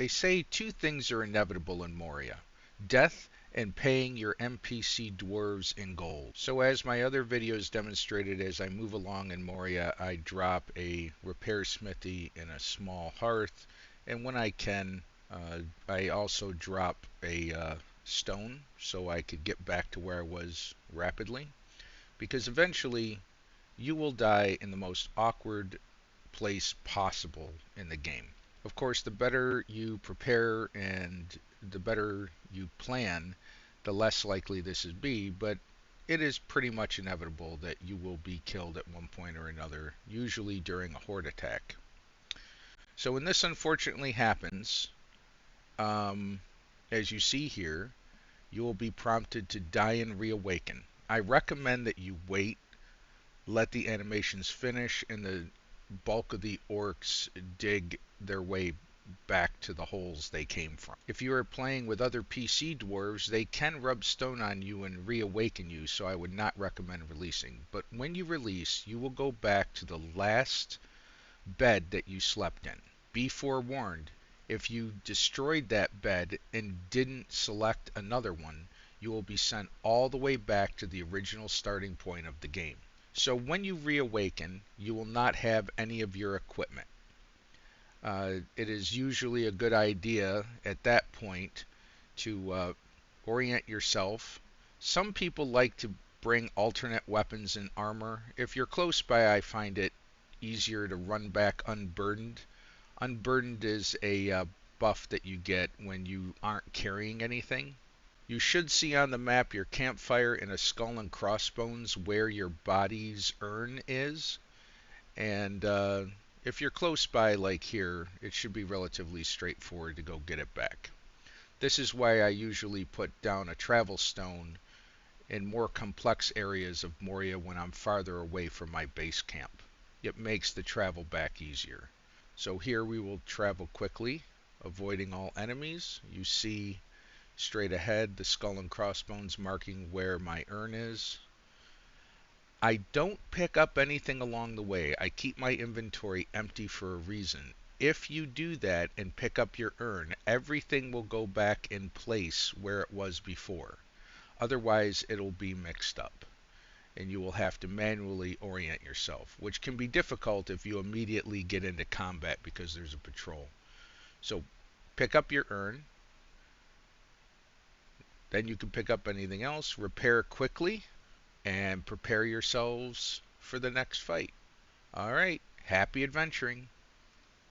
They say two things are inevitable in Moria: death and paying your NPC dwarves in gold. So as my other videos demonstrated, as I move along in Moria, I drop a repair smithy and a small hearth, and when I can, I also drop a stone so I could get back to where I was rapidly, because eventually you will die in the most awkward place possible in the game. Of course, the better you prepare and the better you plan, the less likely this would be, but it is pretty much inevitable that you will be killed at one point or another, usually during a horde attack. So when this unfortunately happens, um, as you see here, you will be prompted to die and reawaken. I recommend that you wait, let the animations finish, and the bulk of the orcs dig their way back to the holes they came from. If you are playing with other PC dwarves, they can rub stone on you and reawaken you, so I would not recommend releasing. But when you release, you will go back to the last bed that you slept in. Be forewarned, if you destroyed that bed and didn't select another one, you will be sent all the way back to the original starting point of the game. So when you reawaken, you will not have any of your equipment. It is usually a good idea at that point to orient yourself. Some people like to bring alternate weapons and armor. If you're close by, I find it easier to run back unburdened. Unburdened is a buff that you get when you aren't carrying anything. You should see on the map your campfire and a skull and crossbones where your body's urn is. And if you're close by, like here, it should be relatively straightforward to go get it back. This is why I usually put down a travel stone in more complex areas of Moria when I'm farther away from my base camp. It makes the travel back easier. So here we will travel quickly, avoiding all enemies. You see straight ahead the skull and crossbones marking where my urn is. I don't pick up anything along the way. I keep my inventory empty for a reason. If you do that and pick up your urn, everything will go back in place where it was before. Otherwise, it'll be mixed up, and you will have to manually orient yourself, which can be difficult if you immediately get into combat because there's a patrol. So pick up your urn, then you can pick up anything else, repair quickly, and prepare yourselves for the next fight. All right, happy adventuring.